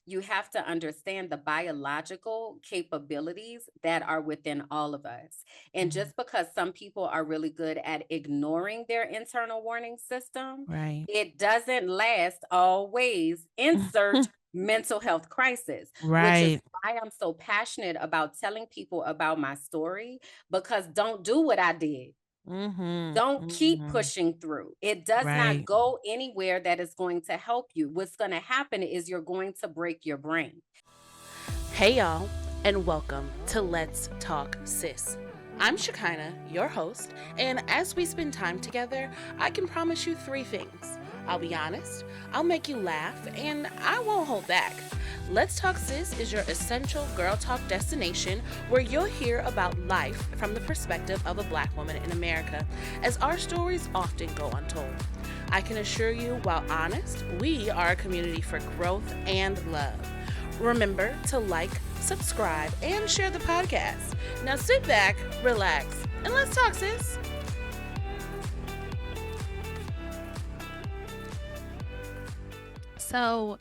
you have to understand the biological capabilities that are within all of us. And Mhm. just because some people are really good at ignoring their internal warning system, Right. it doesn't last always. Insert mental health crisis, which is Right. why I'm so passionate about telling people about my story, because don't do what I did. Mhm. Don't keep Mhm. pushing through. It does not Right. go anywhere that is going to help you. What's going to happen is you're going to break your brain. Hey, y'all, and welcome to Let's Talk Sis. I'm Shekinah, your host, and as we spend time together, I can promise you three things. I'll be honest, I'll make you laugh, and I won't hold back. Let's Talk Sis is your essential girl talk destination where you'll hear about life from the perspective of a black woman in America, as our stories often go untold. I can assure you, while honest, we are a community for growth and love. Remember to like, subscribe, and share the podcast. Now sit back, relax, and let's talk, sis. So,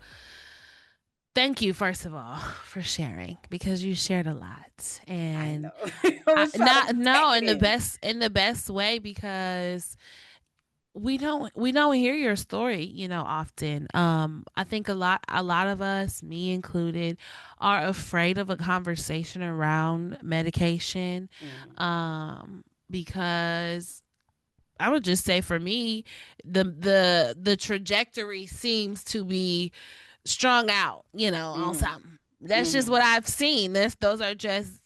thank you first of all for sharing because you shared a lot, I and know. I was trying to not no pack it in the in. best way because we don't hear your story, often. I think a lot of us, me included, are afraid of a conversation around medication, Mhm. because I would just say for me, the trajectory seems to be strung out, on Mhm. something. That's just Mhm. what I've seen. Those are just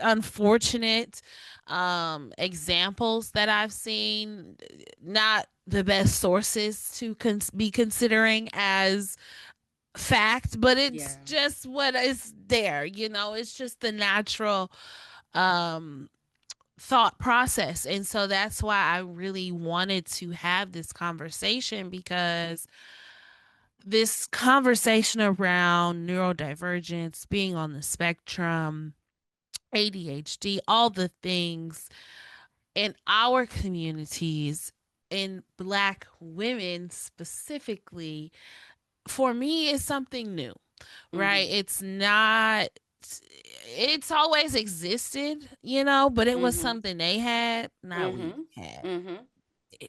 unfortunate examples that I've seen. Not the best sources to be considering as fact, but it's Yeah. just what is there. It's just the natural um thought process. And so that's why I really wanted to have this conversation, because this conversation around neurodivergence, being on the spectrum, ADHD, all the things in our communities, in Black women specifically, for me is something new, right? Mhm. It's not, it's always existed, but it was Mhm. something they had, not we Mhm. had. Mhm.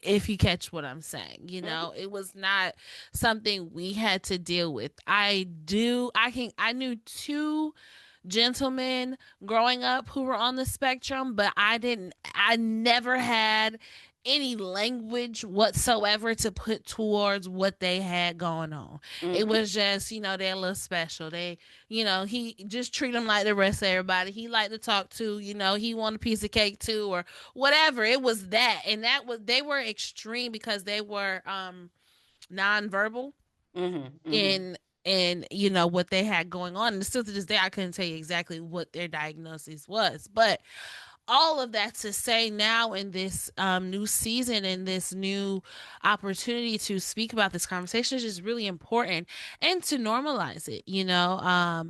If you catch what I'm saying, Mhm. it was not something we had to deal with. I knew two gentlemen growing up who were on the spectrum, but I never had any language whatsoever to put towards what they had going on. It Mhm. was just, they're a little special. He just treat them like the rest of everybody. He liked to talk to, he want a piece of cake too, or whatever. It was that. And they were extreme because they were nonverbal Mhm. Mhm. in what they had going on. And still to this day I couldn't tell you exactly what their diagnosis was, but all of that to say, now in this new season and this new opportunity to speak about this conversation is just really important, and to normalize it.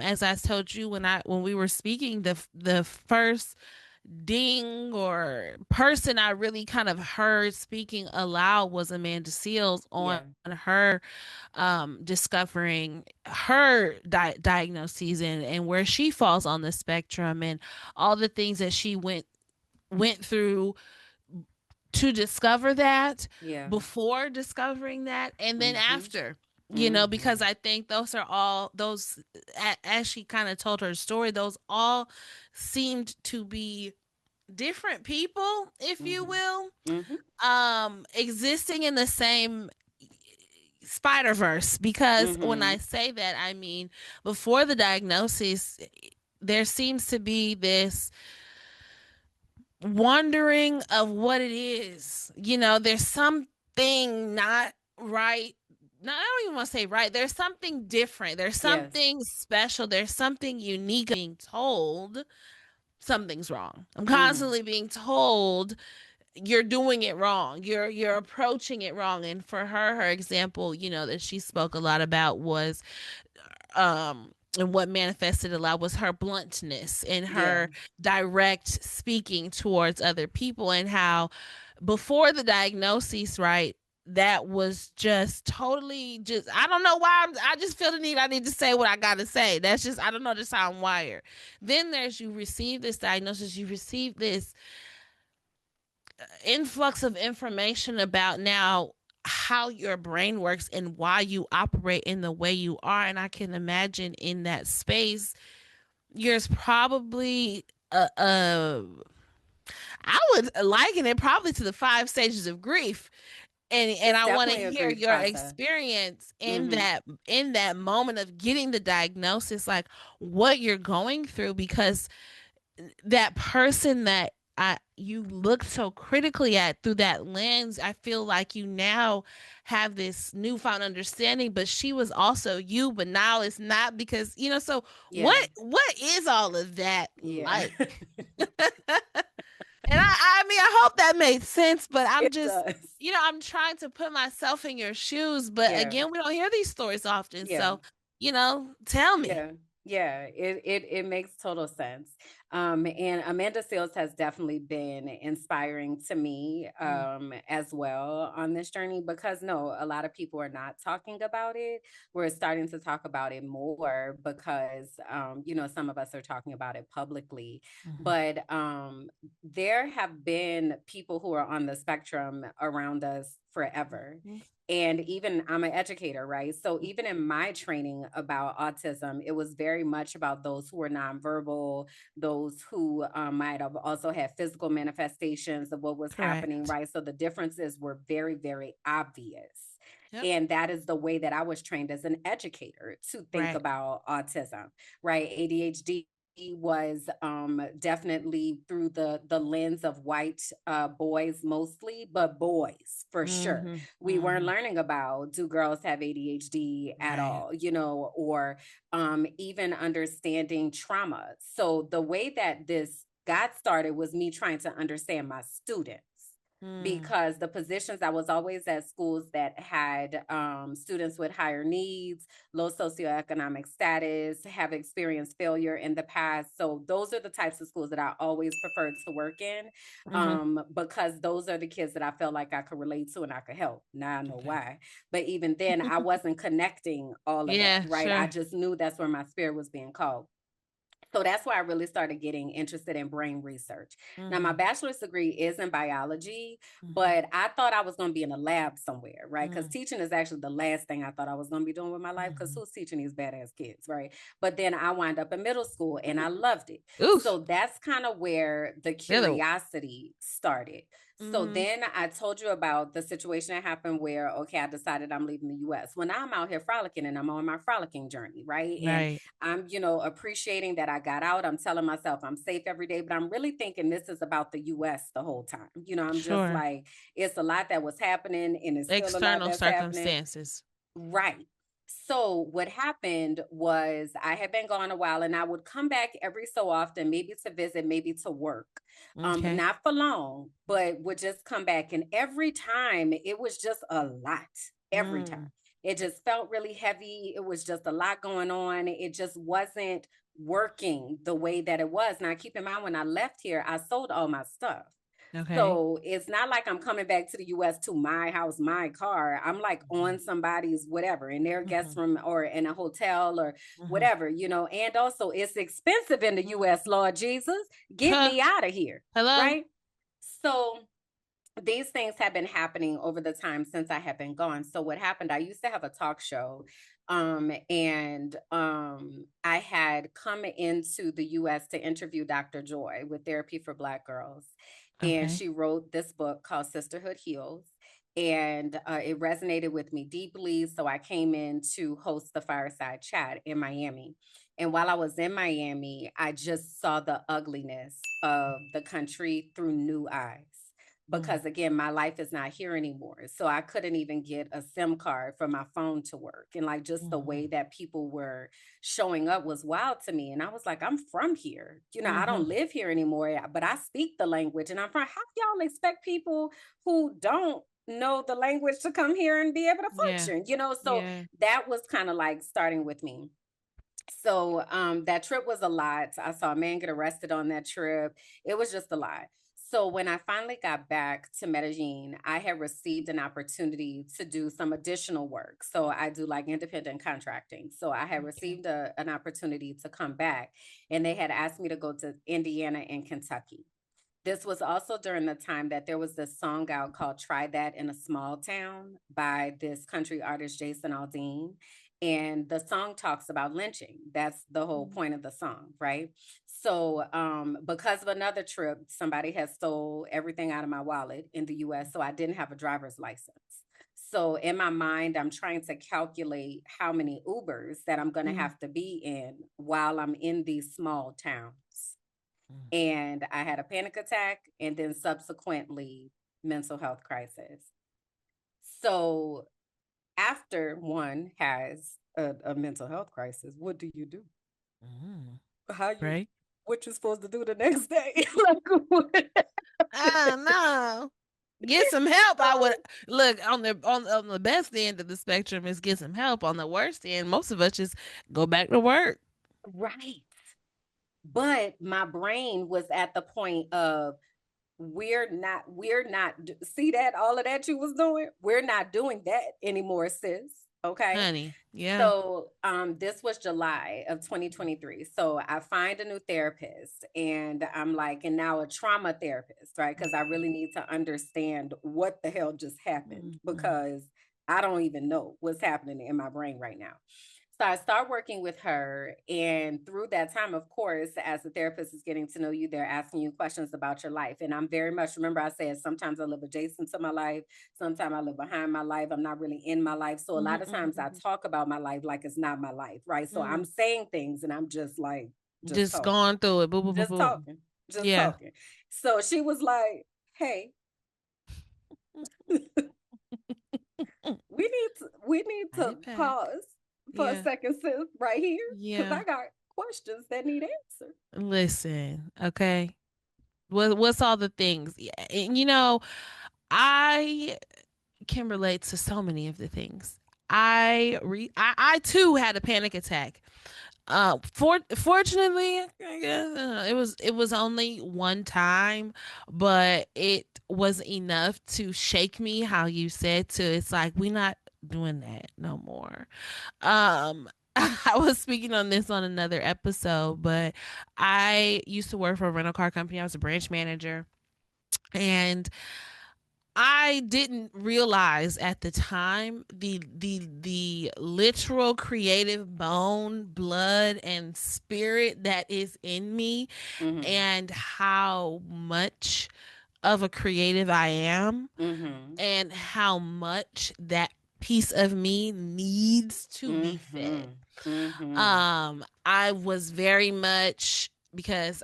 As I told you when we were speaking, the first ding or person I really kind of heard speaking aloud was Amanda Seals on Yeah. her discovering her diagnoses, and where she falls on the spectrum, and all the things that she went through to discover that, Yeah. before discovering that, and then Mhm. after. Because Mhm. I think those are all those, as she kind of told her story, those all seemed to be different people, if you Mhm. will, Mhm. existing in the same spider verse. Because when I Mhm. say that, I mean, before the diagnosis, there seems to be this wondering of what it is. There's something not right. No, I don't even want to say right. There's something different. There's Yes. something special. There's something unique. Being told something's wrong. I'm Mhm. constantly being told you're doing it wrong. You're approaching it wrong. And for her example, that she spoke a lot about was and what manifested a lot was her bluntness and Yeah. her direct speaking towards other people, and how before the diagnosis, right, that was just totally just, I don't know why I just feel the need, I need to say what I gotta say. That's just, I don't know, just how I'm wired. Then there's, you receive this diagnosis, you receive this influx of information about now how your brain works and why you operate in the way you are. And I can imagine in that space, there's probably I would liken it probably to the 5 stages of grief. And It's I want to definitely a hear grief your process. experience Hmm. in that moment of getting the diagnosis, like what you're going through, because that person that you look so critically at through that lens, I feel like you now have this newfound understanding, but she was also you, but now it's not, because so Yeah. what is all of that Yeah. like? And I mean, I hope that made sense, but I'm It just, does. I'm trying to put myself in your shoes. But Yeah. again, we don't hear these stories often. Yeah. So, tell me. Yeah, yeah, it makes total sense. And Amanda Seals has definitely been inspiring to me Mm, as well on this journey, because no, a lot of people are not talking about it. We're starting to talk about it more because some of us are talking about it publicly. mhm, But there have been people who are on the spectrum around us forever, mhm, and even I'm an educator, right? So even in my training about autism, it was very much about those who were nonverbal, those who might have also had physical manifestations of what was happening, correct. right? So the differences were very, very obvious. Yep. And that is the way that I was trained as an educator to think Right. about autism, right? ADHD was definitely through the lens of white boys mostly, but boys for sure. Mm-hmm. We weren't Mm-hmm. learning about, do girls have ADHD at Right. all, or even understanding trauma. So the way that this got started was me trying to understand my students, Mm, because the positions, I was always at schools that had students with higher needs, low socioeconomic status, have experienced failure in the past. So those are the types of schools that I always preferred to work in, mm-hmm. because those are the kids that I felt like I could relate to and I could help. Now I know Okay. why. But even then, I wasn't connecting all of that, Yeah, right? I sure. just knew that's where my spirit was being called. So that's why I really started getting interested in brain research. Now, my Mm-hmm. bachelor's degree is in biology, Mm-hmm. but I thought I was going to be in a lab somewhere, right? Because Mm-hmm. teaching is actually the last thing I thought I was going to be doing with my life, because Mm-hmm. who's teaching these badass kids, right? But then I wound up in middle school and I loved it. Oof. So that's kind of where the Hello. curiosity started. So Mm-hmm. then I told you about the situation that happened where, okay, I decided I'm leaving the US. When I'm out here frolicking and I'm on my frolicking journey, right? And Right. I'm, appreciating that I got out. I'm telling myself I'm safe every day, but I'm really thinking this is about the US the whole time. I'm just Sure. like, it's a lot that was happening and it's still a lot External that's happening. circumstances. Right. So what happened was I had been gone a while and I would come back every so often, maybe to visit, maybe to work. Okay. Not for long, but would just come back. And every time it was just a lot. Every time. Mm. It just felt really heavy. It was just a lot going on. It just wasn't working the way that it was. Now keep in mind, when I left here, I sold all my stuff. Okay. So it's not like I'm coming back to the US to my house, my car. I'm like Mhm. on somebody's whatever, in their guest Mhm. room or in a hotel or Mhm. whatever, and also it's expensive in the Mm. US, Lord Jesus. Get Huh. me out of here. Hello? Right. So these things have been happening over the time since I have been gone. So what happened, I used to have a talk show, and I had come into the US to interview Dr. Joy with Therapy for Black Girls, and Okay. she wrote this book called Sisterhood Heals, and it resonated with me deeply. So I came in to host the fireside chat in Miami. And while I was in Miami, I just saw the ugliness of the country through new eyes, Mm. because again, my life is not here anymore. So I couldn't even get a SIM card for my phone to work. And like just the way Mhm. that people were showing up was wild to me. And I was like, I'm from here. I don't Mhm. live here anymore, but I speak the language and I'm from, how y'all expect people who don't know the language to come here and be able to Yeah. function? So Yeah. that was kind of like starting with me. So that trip was a lot. I saw a man get arrested on that trip. It was just a lot. So when I finally got back to Medellin, I had received an opportunity to do some additional work. So I do like independent contracting. So I had Okay. received an opportunity to come back, and they had asked me to go to Indiana and Kentucky. This was also during the time that there was this song out called Try That in a Small Town by this country artist, Jason Aldean. And the song talks about lynching. That's the whole point of the song, right? So, because of another trip, somebody had stole everything out of my wallet in the US. So I didn't have a driver's license. So in my mind, I'm trying to calculate how many Ubers that I'm going to Mm, have to be in while I'm in these small towns. mm, And I had a panic attack and then subsequently mental health crisis. So after one has a mental health crisis, what do you do? mm. How you Right? what you supposed to do the next day? Like what? No. Get some help. I would So look on the best end of the spectrum is get some help. On the worst end, most of us just go back to work. right. But my brain was at the point of we're not see that all of that you was doing, we're not doing that anymore, sis. Okay. Honey. Yeah. So this was July of 2023. So I find a new therapist, and I'm like, and now a trauma therapist, right? Because I really need to understand what the hell just happened, Mhm. because I don't even know what's happening in my brain right now. So I start working with her. And through that time, of course, as the therapist is getting to know you, they're asking you questions about your life. And I'm very much, remember, I said sometimes I live adjacent to my life, sometimes I live behind my life. I'm not really in my life. So a Mhm, lot of mhm, times I mhm. talk about my life like it's not my life, right? So I'm Mm. saying things and I'm just like, just Just talking, going through it. Boom, boom, boom, just boom. talking, just Yeah. talking. So she was like, hey, we need to Unpack. pause for a Yeah. second, sis, right here, because Yeah. I got questions that need answered. Listen, okay. What's all the things? Yeah, and I can relate to so many of the things. I too had a panic attack. Fortunately, I guess it was only one time, but it was enough to shake me. How you said to, it's like we not doing that no more. I was speaking on this on another episode, but I used to work for a rental car company. I was a branch manager, and I didn't realize at the time the literal creative bone, blood, and spirit that is in me, Mm-hmm. and how much of a creative I am, Mm-hmm. and how much that piece of me needs to be fed. Mm-hmm. Mm-hmm. I was very much, because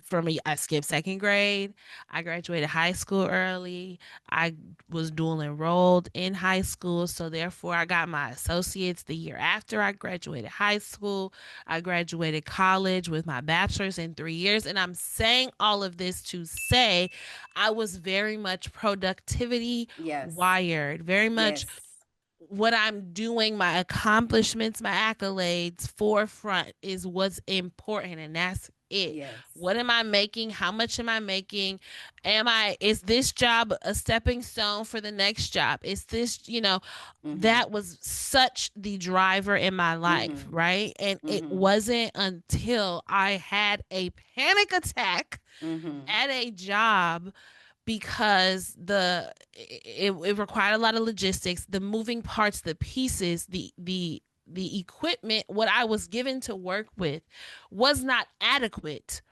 for me, I skipped second grade. I graduated high school early. I was dual enrolled in high school. So, therefore, I got my associates the year after I graduated high school. I graduated college with my bachelor's in 3 years. And I'm saying all of this to say I was very much productivity Yes. wired, very much Yes. what I'm doing, my accomplishments, my accolades, forefront is what's important, and that's it. Yes. What am I making? How much am I making? Is this job a stepping stone for the next job? Is this, Mm-hmm. that was such the driver in my life, Mm-hmm. right? And it Mm-hmm. wasn't until I had a panic attack Mm-hmm. at a job, because it required a lot of logistics, the moving parts, the pieces, the equipment, what I was given to work with was not adequate,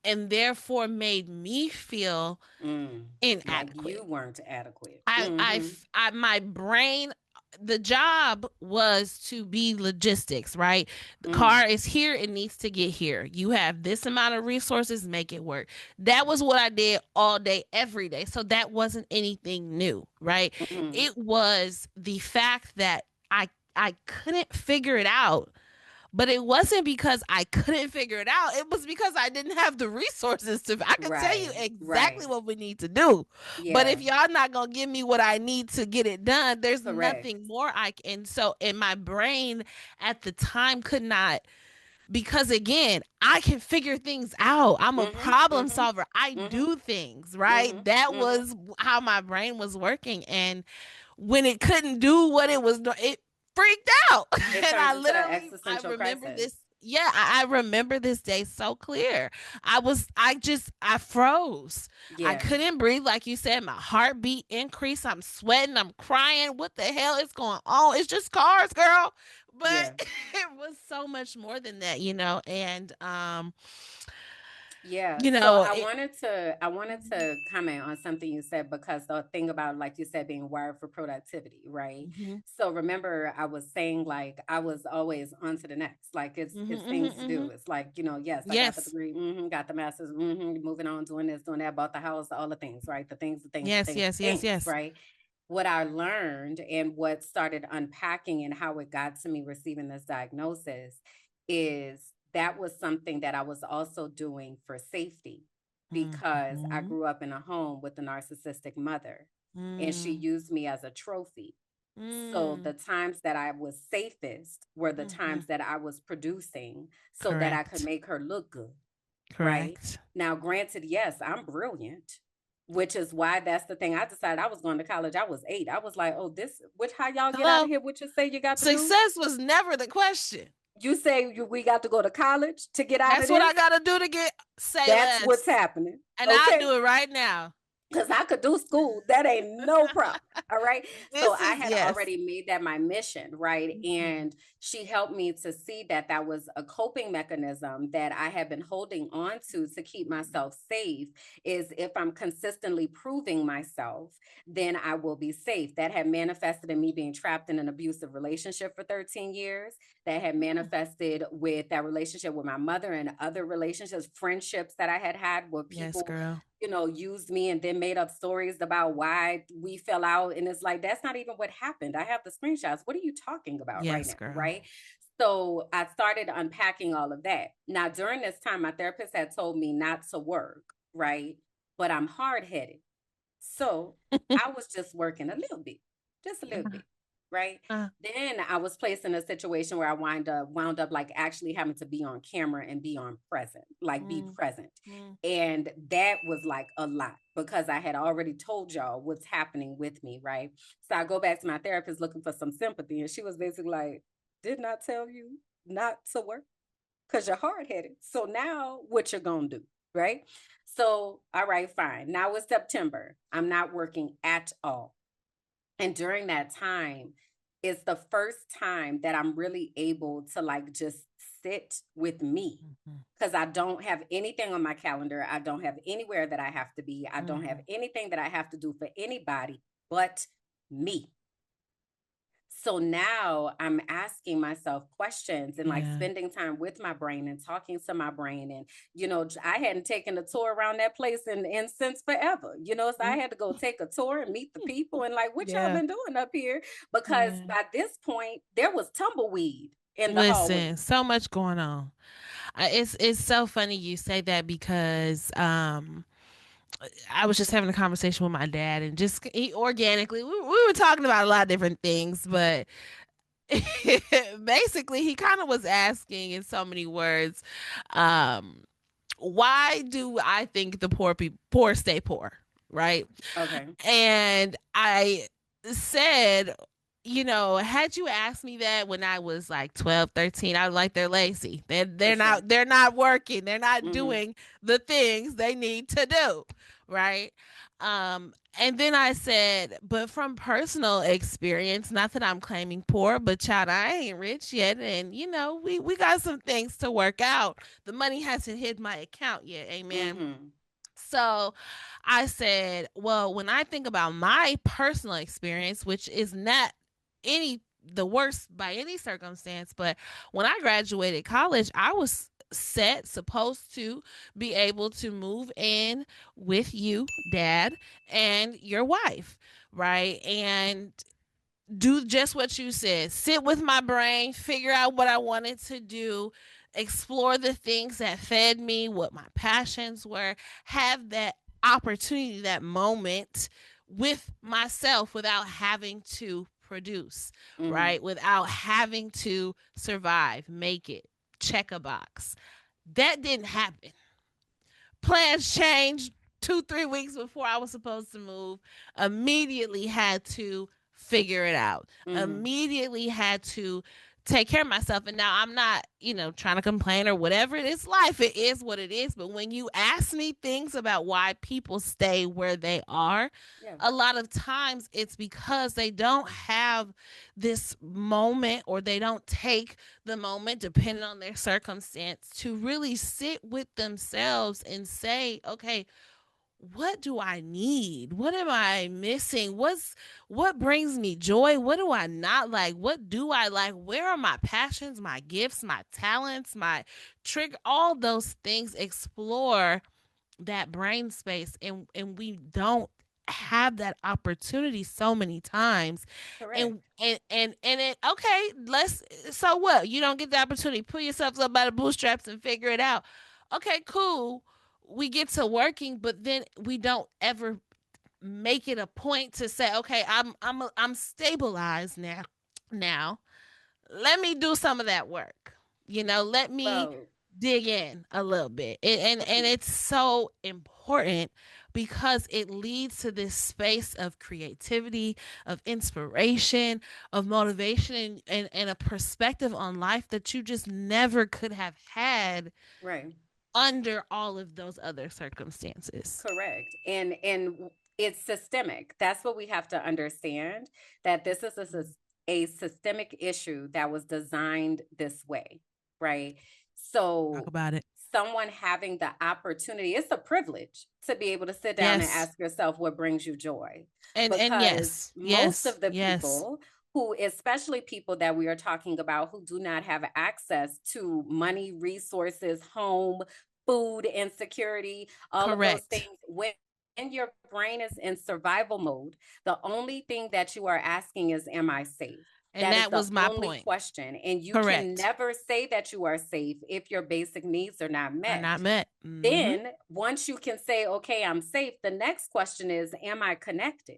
and therefore made me feel Mm. Like inadequate. you weren't adequate. I, I, Mm-hmm. my brain, the job was to be logistics, right? The Mm. car is here, it needs to get here. You have this amount of resources, make it work. That was what I did all day, every day. So that wasn't anything new, right? Mm-hmm. It was the fact that I couldn't figure it out, but it wasn't because I couldn't figure it out. It was because I didn't have the resources to. I can tell you Right. exactly Right. what we need to do. But if Yeah. y'all not going to give me what I need to get it done, there's Correct. nothing more I can. And so, in my brain at the time could not because again, I can figure things out. I'm a Mm-hmm. problem Mm-hmm. solver. I Mm-hmm. do things, right? Mm-hmm. That Mm-hmm. was how my brain was working. And when it couldn't do what it was doing, it freaked out. It And turns into an I existential remember crisis. this. Yeah, I remember this day so clear. I froze. I Yeah. couldn't breathe. Like you said, my heartbeat increased. I'm sweating. I'm crying. What the hell is going on? It's just cars, girl. But Yeah. it was so much more than that, you know. And, Yeah. you So know, I wanted to comment on something you said, because the thing about, like you said, being wired for productivity, right? mm-hmm, So remember I was saying, like, I was always on to the next. Like, mm-hmm, it's mm-hmm, things to mm-hmm. do. It's like, yes, I got the Yes, degree, got the master's, moving on, doing this, doing that, bought the house, all the things, right? The things, the things, the yes, things, yes, the yes, things, yes. right? What I learned and what started unpacking and how it got to me receiving this diagnosis is that was something that I was also doing for safety, because I Mm-hmm, grew up in a home with a narcissistic mother and she mm, used me as a trophy. So mm, the times that I was safest were the mm-hmm. times that I was producing so that I could Correct, make her look good, right? correct. Now, granted, yes, I'm brilliant, which is why that's the thing. I decided I was going to college. I was 8. I was like, oh, this, which, how y'all get out Hello? of here? What you say you got to do? Success was never the question. You say we got to go to college to get out of That's what this? I got to do to get say That's what's less. happening. And I'll Okay. do it right now. Because I could do school. That ain't no problem. All right. So This I is, had yes. already made that my mission. Right. Mhm. And she helped me to see that that was a coping mechanism that I had been holding on to keep myself safe. Is if I'm consistently proving myself, then I will be safe. That had manifested in me being trapped in an abusive relationship for 13 years. That had manifested with that relationship with my mother and other relationships, friendships that I had where Yes, people, girl. used me and then made up stories about why we fell out. And it's like, that's not even what happened. I have the screenshots. What are you talking about right Yes, now? girl. Right. So I started unpacking all of that. Now, during this time, my therapist had told me not to work. Right. But I'm hard headed. So I was just working a little bit, just a little bit. Right. Uh, Then I was placed in a situation where I wound up like actually having to be on camera and be on present, like be mm, present. mm, And that was like a lot because I had already told y'all what's happening with me. Right. So I go back to my therapist looking for some sympathy. And she was basically like, did not tell you not to work because you're hard headed. So now what you're going to do. Right. So, all right, fine. Now it's September. I'm not working at all. And during that time, it's the first time that I'm really able to like just sit with me mhm, because I don't have anything on my calendar. I don't have anywhere that I have to be. I don't have mhm. anything that I have to do for anybody but me. So now I'm asking myself questions and like Yeah. spending time with my brain and talking to my brain. And, I hadn't taken a tour around that place in since forever, so I Mm, had to go take a tour and meet the people and like, what y'all yeah. been doing up here? Because Yeah. by this point, there was tumbleweed in the Listen, hallways. so much going on. It's so funny you say that because I was just having a conversation with my dad and just organically we were talking about a lot of different things, but basically he kind of was asking in so many words, um, why do I think the poor stay poor, right? Okay. And I said, had you asked me that when I was like 12, 13, I was like, they're lazy. For sure. They're not working. They're not Mm-hmm. doing the things they need to do. Right. And then I said, but from personal experience, not that I'm claiming poor, but child, I ain't rich yet. And we got some things to work out. The money hasn't hit my account yet. Amen. Mm-hmm. So I said, well, when I think about my personal experience, which is not any the worst by any circumstance, but when I graduated college, I was supposed to be able to move in with you, dad, and your wife, right? And do just what you said, sit with my brain, figure out what I wanted to do, explore the things that fed me, what my passions were, have that opportunity, that moment with myself without having to produce, Mm-hmm. right? Without having to survive, make it, check a box. That didn't happen. Plans changed 2-3 weeks before I was supposed to move. Immediately had to figure it out. Immediately had to take care of myself. And now I'm not, trying to complain or whatever. It's life. It is what it is. But when you ask me things about why people stay where they are, Yeah. a lot of times it's because they don't have this moment, or they don't take the moment, depending on their circumstance, to really sit with themselves and say, okay, what do I need? What am I missing? What brings me joy? What do I not like? What do I like? Where are my passions, my gifts, my talents, my trigger? All those things. Explore that brain space, and we don't have that opportunity so many times. Correct. And it, okay, let's, so what, you don't get the opportunity, pull yourself up by the bootstraps and figure it out. Okay, cool, we get to working, but then we don't ever make it a point to say, okay, I'm stabilized now, let me do some of that work, let me Well, dig in a little bit. And it's so important because it leads to this space of creativity, of inspiration, of motivation, and a perspective on life that you just never could have had right. under all of those other circumstances. Correct. And it's systemic. That's what we have to understand, that this is a systemic issue that was designed this way, right? Talk So about it. someone having the opportunity, it's a privilege to be able to sit down and Yes. ask yourself what brings you joy. And Because yes, most yes, of the yes. people who, especially people that we are talking about who do not have access to money, resources, home, food insecurity, all of those Correct. things, when your brain is in survival mode, the only thing that you are asking is, am I safe? And That is that the was my only point. question. And you can Correct. never say that you are safe if your basic needs are not Are met. not met. Mm-hmm. Then, once you can say, okay, I'm safe, the next question is, am I connected?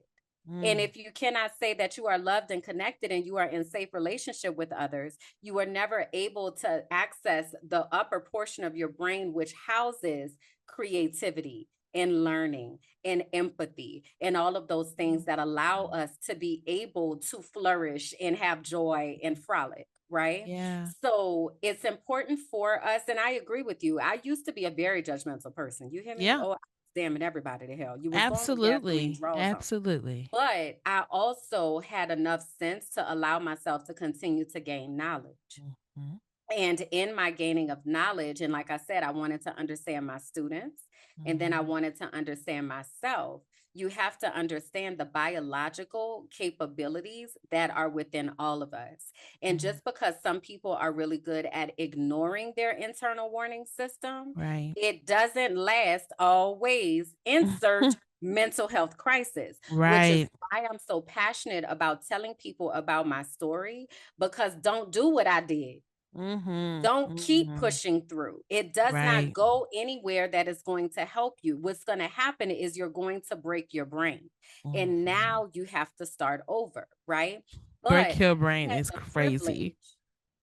And if you cannot say that you are loved and connected and you are in safe relationship with others, you are never able to access the upper portion of your brain, which houses creativity and learning and empathy and all of those things that allow us to be able to flourish and have joy and frolic, right? Yeah. So it's important for us. And I agree with you. I used to be a very judgmental person. You hear me? Yeah. Oh, I was damning everybody to hell. You was going with gasoline Absolutely. draws on. Absolutely. But I also had enough sense to allow myself to continue to gain knowledge. Mm-hmm. And in my gaining of knowledge, and like I said, I wanted to understand my students, and then I wanted to understand myself. You have to understand the biological capabilities that are within all of us. And just because some people are really good at ignoring their internal warning system, Right. it doesn't last always. Insert mental health crisis, which is Right. why I'm so passionate about telling people about my story, because don't do what I did. Mm-hmm. Don't keep Mm-hmm. pushing through. It does not Right. go anywhere that is going to help you. What's going to happen is you're going to break your brain. And Mm-hmm. now you have to start over, right? Break But your I brain had is the crazy. privilege.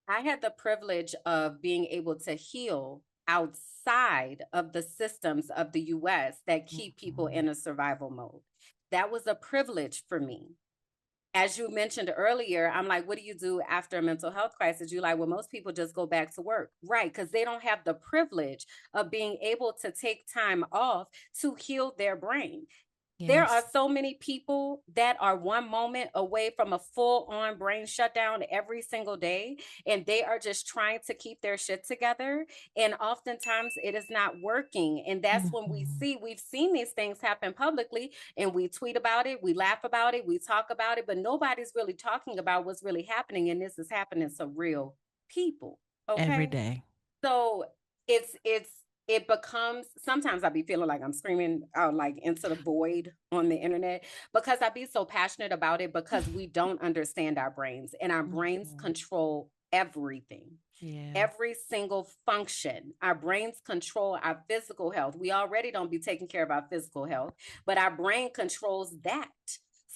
I had the privilege of being able to heal outside of the systems of the US that keep people Mm-hmm. in a survival mode. That was a privilege for me. As you mentioned earlier, I'm like, what do you do after a mental health crisis? You're like, well, most people just go back to work, right? Because they don't have the privilege of being able to take time off to heal their brain. There are Yes. so many people that are one moment away from a full on brain shutdown every single day, and they are just trying to keep their shit together. And oftentimes it is not working. And that's when Mm-hmm. we've seen these things happen publicly, and we tweet about it, we laugh about it, we talk about it, but nobody's really talking about what's really happening. And this is happening to real people. Every Okay. day. So it becomes, sometimes I be feeling like I'm screaming out like into the void on the internet, because I be so passionate about it, because we don't understand our brains, and our brains Mm-hmm. control everything. Yeah. Every single function. Our brains control our physical health. We already don't be taking care of our physical health, but our brain controls that.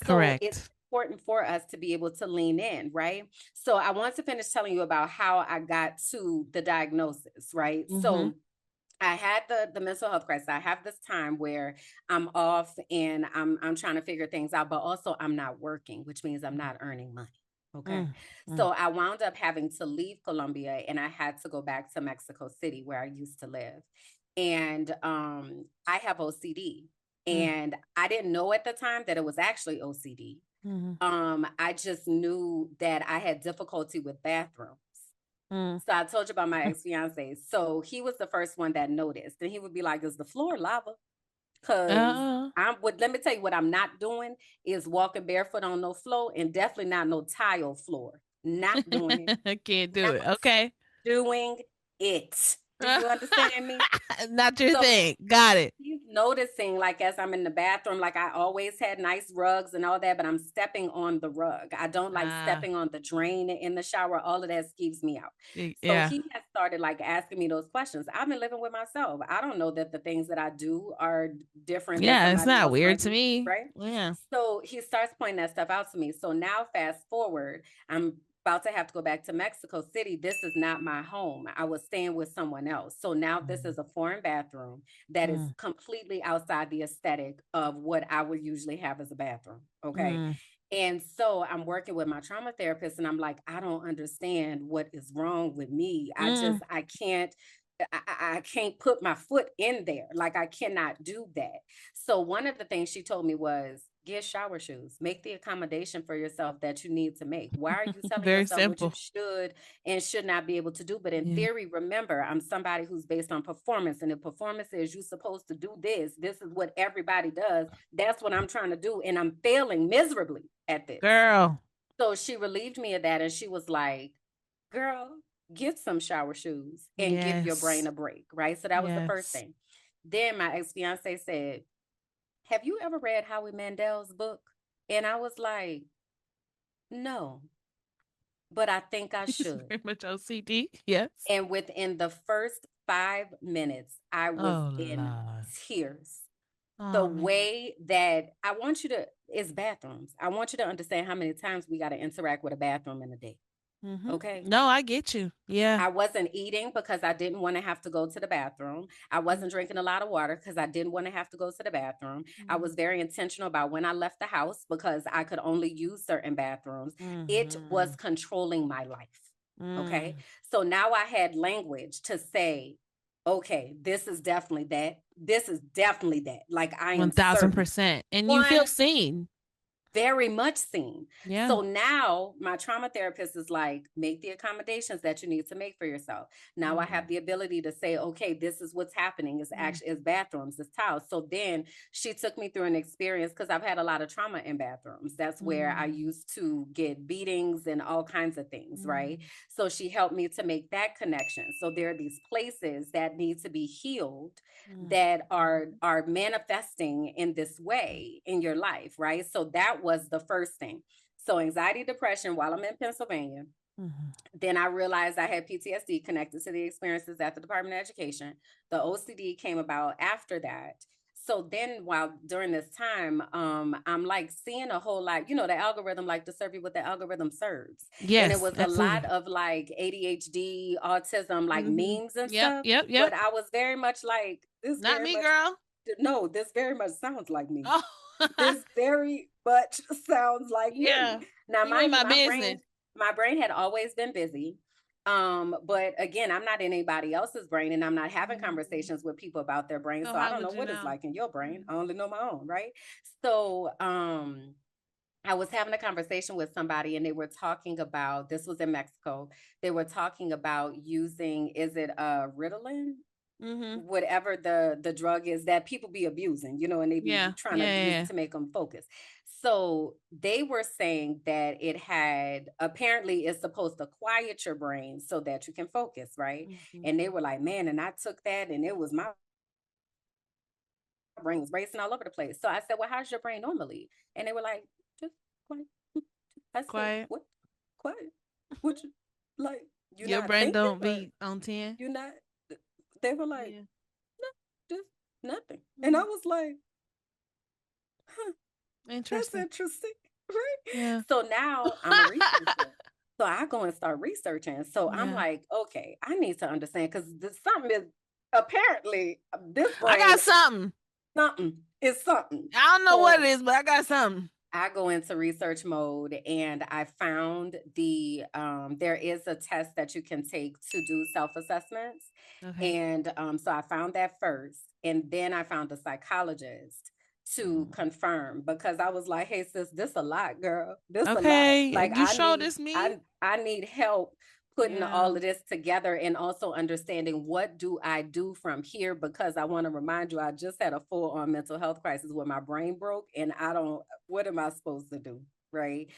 So it's Correct. important for us to be able to lean in, right? So I want to finish telling you about how I got to the diagnosis, right? So I had the mental health crisis. I have this time where I'm off and I'm trying to figure things out, but also I'm not working, which means I'm not earning money. Okay. So I wound up having to leave Colombia and I had to go back to Mexico City where I used to live. And I have OCD. And I didn't know at the time that it was actually OCD. I just knew that I had difficulty with bathrooms. So I told you about my ex-fiance. So he was the first one that noticed. And he would be like, is the floor lava? Because let me tell you what I'm not doing is walking barefoot on no floor and definitely not no tile floor. Not doing it. I can't do Not it. Okay. doing it. Do you understand me? Not your So thing. Got it. he's noticing, like, as I'm in the bathroom, like I always had nice rugs and all that, but I'm stepping on the rug. I don't like stepping on the drain in the shower. All of that skeeves me out. So Yeah. he has started like asking me those questions. I've been living with myself. I don't know that the things that I do are different than Yeah, it's somebody not else weird might to be, me. right? Yeah. So he starts pointing that stuff out to me. So now fast forward, I'm about to have to go back to Mexico City. This is not my home. I was staying with someone else. So now this is a foreign bathroom that is completely outside the aesthetic of what I would usually have as a bathroom. Okay. And so I'm working with my trauma therapist and I'm like, I don't understand what is wrong with me. I can't. I can't put my foot in there. Like I cannot do that. So one of the things she told me was get shower shoes, make the accommodation for yourself that you need to make. Why are you telling Very yourself what you simple. should and should not be able to do? But in Yeah. theory, remember, I'm somebody who's based on performance. And if performance is you're supposed to do this, this is what everybody does. That's what I'm trying to do. And I'm failing miserably at this. Girl. So she relieved me of that. And she was like, girl, get some shower shoes and give your brain Yes. a break. Right. So that was the first Yes. thing. Then my ex-fiance said, have you ever read Howie Mandel's book? And I was like, no, but I think I It's should. very much OCD. Yes. And within the first 5 minutes, I was Oh, in Lord. tears. The Oh, man. way that I want you to, is bathrooms. I want you to understand how many times we got to interact with a bathroom in a day. Okay. No, I get you. Yeah. I wasn't eating because I didn't want to have to go to the bathroom. I wasn't drinking a lot of water because I didn't want to have to go to the bathroom. I was very intentional about when I left the house because I could only use certain bathrooms. It was controlling my life. Okay. So now I had language to say, okay, this is definitely that. This is definitely that. Like I am certain. 1000%. And you feel One, seen. very much seen. Yeah. So now my trauma therapist is like, make the accommodations that you need to make for yourself. Now I have the ability to say, okay, this is what's happening. It's actually it's bathrooms, it's towels. So then she took me through an experience because I've had a lot of trauma in bathrooms. That's where I used to get beatings and all kinds of things, right? So she helped me to make that connection. So there are these places that need to be healed that are manifesting in this way in your life, right? So that was the first thing. So anxiety, depression while I'm in Pennsylvania. Then I realized I had PTSD connected to the experiences at the Department of Education. The OCD came about after that. So then while during this time, I'm like seeing a whole lot, the algorithm like to serve you what the algorithm serves. And it Yes, was a lot absolutely. of like ADHD, autism, like memes and Yep, stuff. yep, But yep. I was very much like, Not me, girl. no, this very much sounds like me. Oh, This very much sounds like me. yeah. Now, You in mind you, my my business. brain had always been busy. But again, I'm not in anybody else's brain and I'm not having conversations with people about their brain. So So I how don't know would you what it's know? like in your brain. I only know my own, right? So I was having a conversation with somebody and they were talking about, this was in Mexico. They were talking about using, is it Ritalin? Whatever the drug is that people be abusing, and they be Yeah, trying to use it yeah, to make them focus. So they were saying that it had apparently is supposed to quiet your brain so that you can focus, right? And they were like, man, and I took that and it was my brain was racing all over the place. So I said, well, how's your brain normally? And they were like, just quiet. I said, quiet. what? Quiet? What you like? You're Your not brain thinking don't or be on 10. you're not? They were like, Yeah. no, just nothing. And I was like, huh, that's Interesting. interesting. Yeah. So now I'm a researcher. So I go and start researching. So I'm Yeah. like, okay, I need to understand because something is apparently this I got brain, something. is something. I don't know what it So is, but I got something. I go into research mode and I found there is a test that you can take to do self-assessments. Okay. And so I found that first. And then I found a psychologist to confirm because I was like, hey sis, this a lot, girl. This a lot. Okay. Like You showed this me? I need help putting Yeah. all of this together and also understanding what do I do from here because I want to remind you I just had a full on mental health crisis where my brain broke and I don't what am I supposed to do? Right.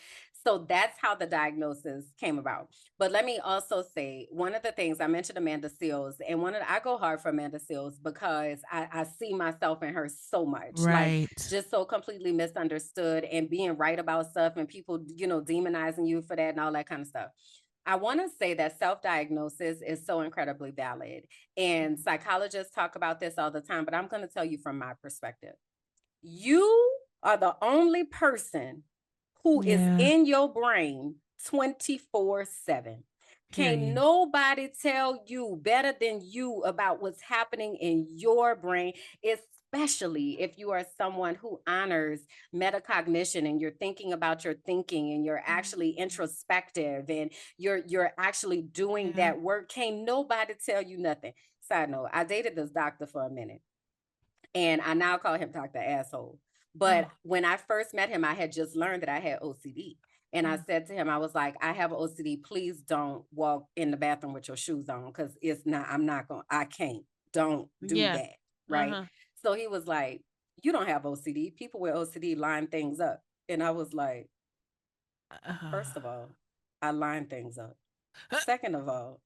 So that's how the diagnosis came about. But let me also say one of the things I mentioned Amanda Seals, and I go hard for Amanda Seals because I see myself in her so much, like Right. just so completely misunderstood and being right about stuff and people, demonizing you for that and all that kind of stuff. I want to say that self diagnosis is so incredibly valid. And psychologists talk about this all the time, but I'm going to tell you from my perspective. You are the only person who is Yeah. in your brain 24/7. Can't Period. nobody tell you better than you about what's happening in your brain, especially if you are someone who honors metacognition and you're thinking about your thinking and you're actually introspective and you're actually doing Yeah. that work. Can't nobody tell you nothing. Side note, I dated this doctor for a minute and I now call him Dr. Asshole. But Oh. when I first met him, I had just learned that I had OCD. And I said to him, I was like, I have OCD. Please don't walk in the bathroom with your shoes on because I can't. Don't do Yeah. that. Right. Uh-huh. So he was like, you don't have OCD. People with OCD line things up. And I was like, first of all, I line things up. Second of all,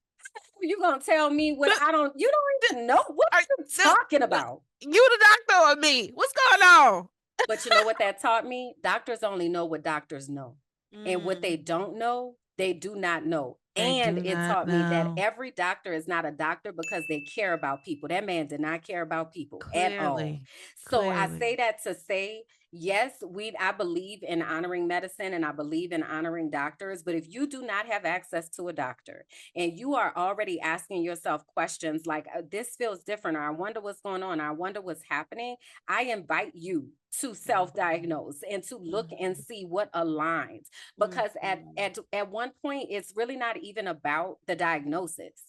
you gonna tell me what you don't even know what Are, you're talking about. you the doctor or me? What's going on? But you know what that taught me? Doctors only know what doctors know. And what they Mm, don't know, they do not know. they And do it not taught me that know. every doctor is not a doctor because they care about people. That man did not care about people at all. Clearly. So I say Clearly. that to say, yes, I believe in honoring medicine and I believe in honoring doctors. But if you do not have access to a doctor and you are already asking yourself questions like, this feels different, or I wonder what's going on, or I wonder what's happening, I invite you to self-diagnose and to look and see what aligns because at one point it's really not even about the diagnosis.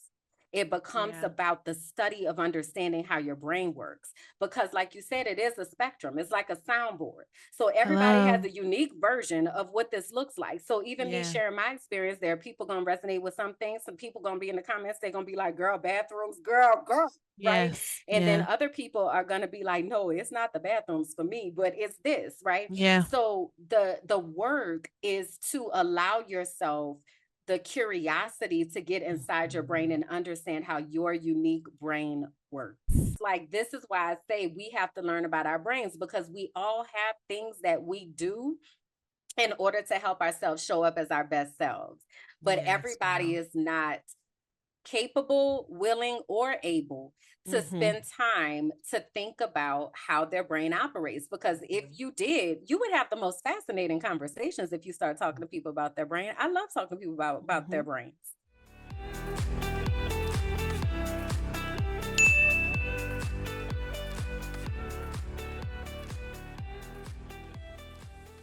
It becomes Yeah. about the study of understanding how your brain works because like you said, it is a spectrum. It's like a soundboard, so everybody has Hello. a unique version of what this looks like. So even me Yeah. sharing my experience, there are people going to resonate with some things. Some people going to be in the comments, they're going to be like, girl, bathrooms, girl, right? Yes. And then Yeah. other people are going to be like, no, it's not the bathrooms for me, but it's this, right? Yeah. So the work is to allow yourself the curiosity to get inside your brain and understand how your unique brain works. Like, this is why I say we have to learn about our brains because we all have things that we do in order to help ourselves show up as our best selves. But Yes, everybody girl. is not capable, willing, or able to Mm-hmm. spend time to think about how their brain operates. Because if you did, you would have the most fascinating conversations if you start talking to people about their brain. I love talking to people about their brains.